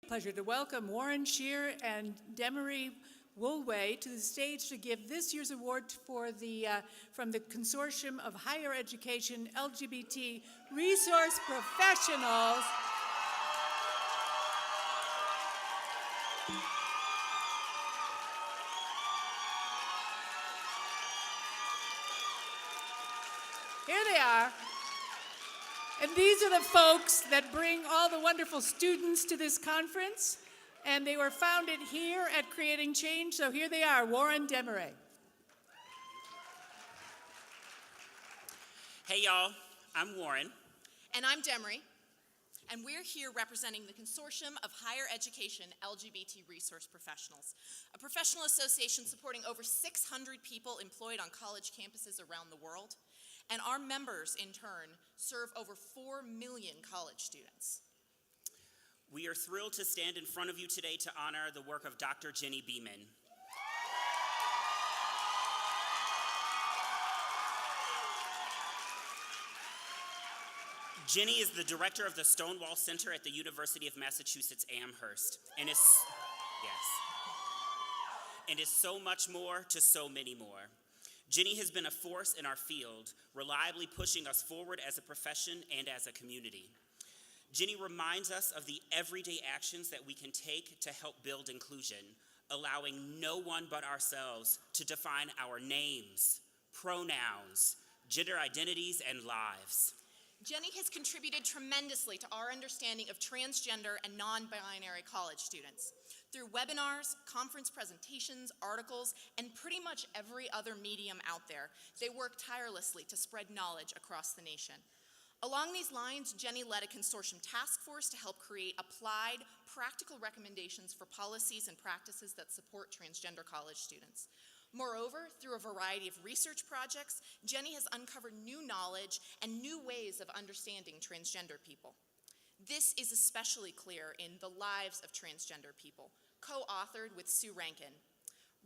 Pleasure to welcome Warren Shear and Demery Woolway to the stage to give this year's award for from the Consortium of Higher Education LGBT Resource Professionals. Here they are. And these are the folks that bring all the wonderful students to this conference. And they were founded here at Creating Change. So here they are, Warren, Demery. Hey y'all, I'm Warren. And I'm Demery. And we're here representing the Consortium of Higher Education LGBT Resource Professionals, a professional association supporting over 600 people employed on college campuses around the world. And our members, in turn, serve over 4 million college students. We are thrilled to stand in front of you today to honor the work of Dr. Genny Beemyn. Genny is the director of the Stonewall Center at the University of Massachusetts Amherst, and is so much more to so many more. Genny has been a force in our field, reliably pushing us forward as a profession and as a community. Genny reminds us of the everyday actions that we can take to help build inclusion, allowing no one but ourselves to define our names, pronouns, gender identities, and lives. Genny has contributed tremendously to our understanding of transgender and non-binary college students. Through webinars, conference presentations, articles, and pretty much every other medium out there, they work tirelessly to spread knowledge across the nation. Along these lines, Genny led a consortium task force to help create applied, practical recommendations for policies and practices that support transgender college students. Moreover, through a variety of research projects, Genny has uncovered new knowledge and new ways of understanding transgender people. This is especially clear in The Lives of Transgender People, co-authored with Sue Rankin.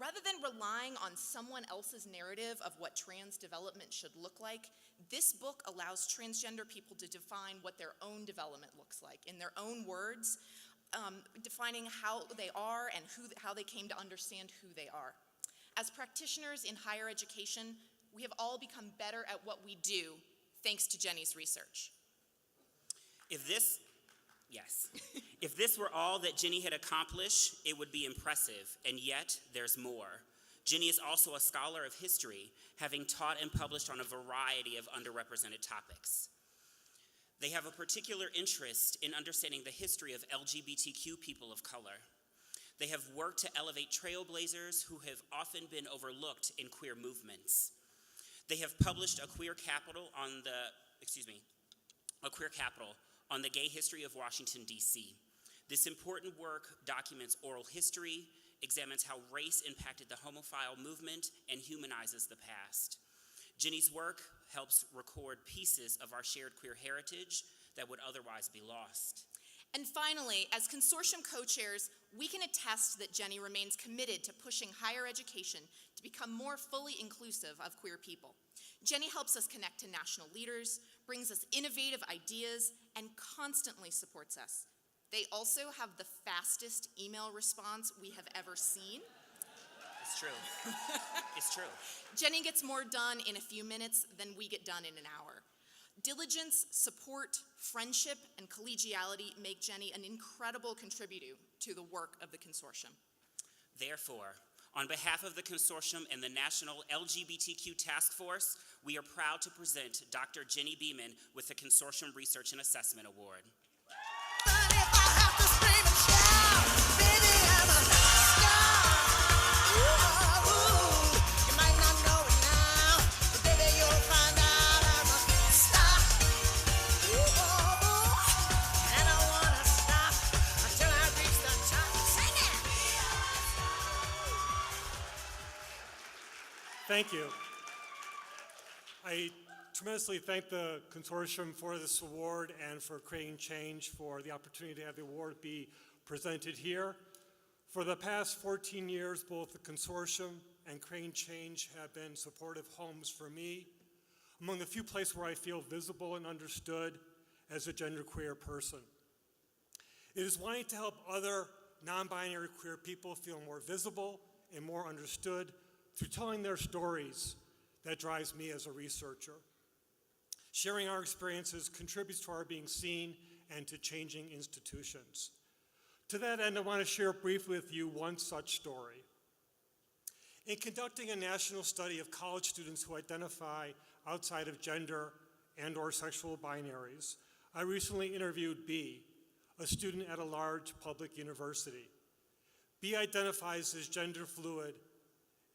Rather than relying on someone else's narrative of what trans development should look like, this book allows transgender people to define what their own development looks like in their own words, defining how they are and how they came to understand who they are. As practitioners in higher education, we have all become better at what we do thanks to Genny's research. If this were all that Genny had accomplished, it would be impressive, and yet there's more. Genny is also a scholar of history, having taught and published on a variety of underrepresented topics. They have a particular interest in understanding the history of LGBTQ people of color. They have worked to elevate trailblazers who have often been overlooked in queer movements. They have published a queer capital on the gay history of Washington, D.C. This important work documents oral history, examines how race impacted the homophile movement, and humanizes the past. Genny's work helps record pieces of our shared queer heritage that would otherwise be lost. And finally, as consortium co-chairs, we can attest that Genny remains committed to pushing higher education to become more fully inclusive of queer people. Genny helps us connect to national leaders, brings us innovative ideas, and constantly supports us. They also have the fastest email response we have ever seen. It's true. It's true. Genny gets more done in a few minutes than we get done in an hour. Diligence, support, friendship, and collegiality make Genny an incredible contributor to the work of the consortium. Therefore, on behalf of the consortium and the National LGBTQ Task Force, we are proud to present Dr. Genny Beemyn with the Consortium Research and Assessment Award. But if I have to scream and shout, baby, I'm a star. Ooh, you might not know it now, but baby, you'll find out I'm a star. Ooh, and I wanna stop until I reach the top. Sing it! Thank you. I tremendously thank the consortium for this award and for Creating Change for the opportunity to have the award be presented here. For the past 14 years, both the consortium and Creating Change have been supportive homes for me, among the few places where I feel visible and understood as a genderqueer person. It is wanting to help other non-binary queer people feel more visible and more understood through telling their stories that drives me as a researcher. Sharing our experiences contributes to our being seen and to changing institutions. To that end, I want to share briefly with you one such story. In conducting a national study of college students who identify outside of gender and/or sexual binaries, I recently interviewed B, a student at a large public university. B identifies as gender fluid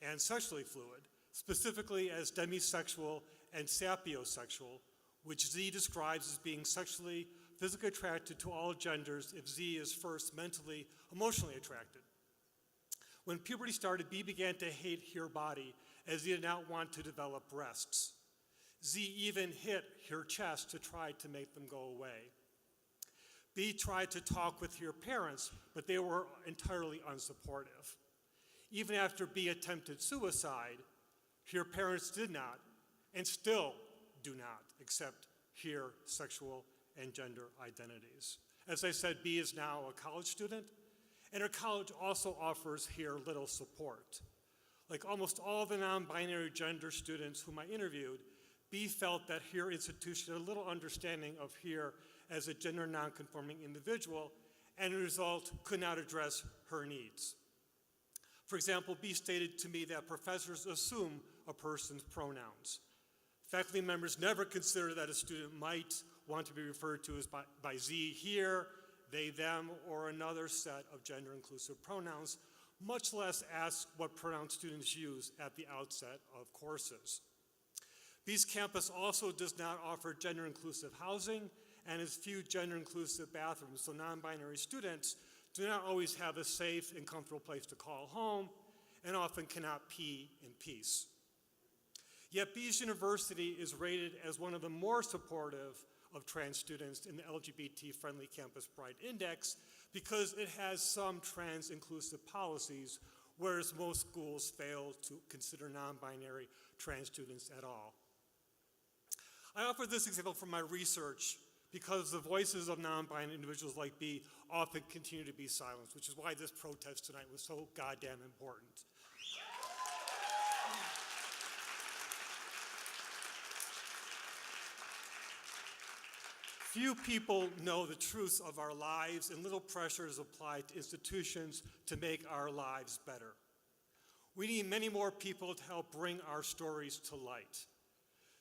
and sexually fluid, specifically as demisexual and sapiosexual, which Z describes as being sexually, physically attracted to all genders if Z is first mentally, emotionally attracted. When puberty started, B began to hate her body as he did not want to develop breasts. Z even hit her chest to try to make them go away. B tried to talk with her parents, but they were entirely unsupportive. Even after B attempted suicide, her parents did not, and still do not, accept her sexual and gender identities. As I said, B is now a college student, and her college also offers her little support. Like almost all the non-binary gender students whom I interviewed, B felt that her institution had a little understanding of her as a gender-nonconforming individual, and as a result could not address her needs. For example, B stated to me that professors assume a person's pronouns. Faculty members never consider that a student might want to be referred to as by Z here, they, them, or another set of gender-inclusive pronouns, much less ask what pronouns students use at the outset of courses. B's campus also does not offer gender-inclusive housing and has few gender-inclusive bathrooms, so non-binary students do not always have a safe and comfortable place to call home and often cannot pee in peace. Yet B's university is rated as one of the more supportive of trans students in the LGBT-friendly Campus Pride Index because it has some trans-inclusive policies, whereas most schools fail to consider non-binary trans students at all. I offer this example from my research because the voices of non-binary individuals like B often continue to be silenced, which is why this protest tonight was so goddamn important. Few people know the truth of our lives, and little pressure is applied to institutions to make our lives better. We need many more people to help bring our stories to light.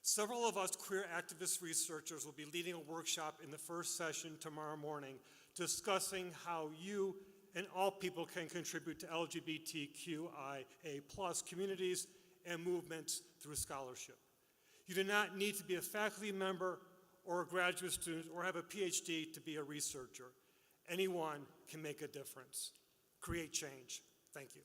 Several of us queer activist researchers will be leading a workshop in the first session tomorrow morning discussing how you and all people can contribute to LGBTQIA+ communities and movements through scholarship. You do not need to be a faculty member or a graduate student or have a PhD to be a researcher. Anyone can make a difference. Create change. Thank you.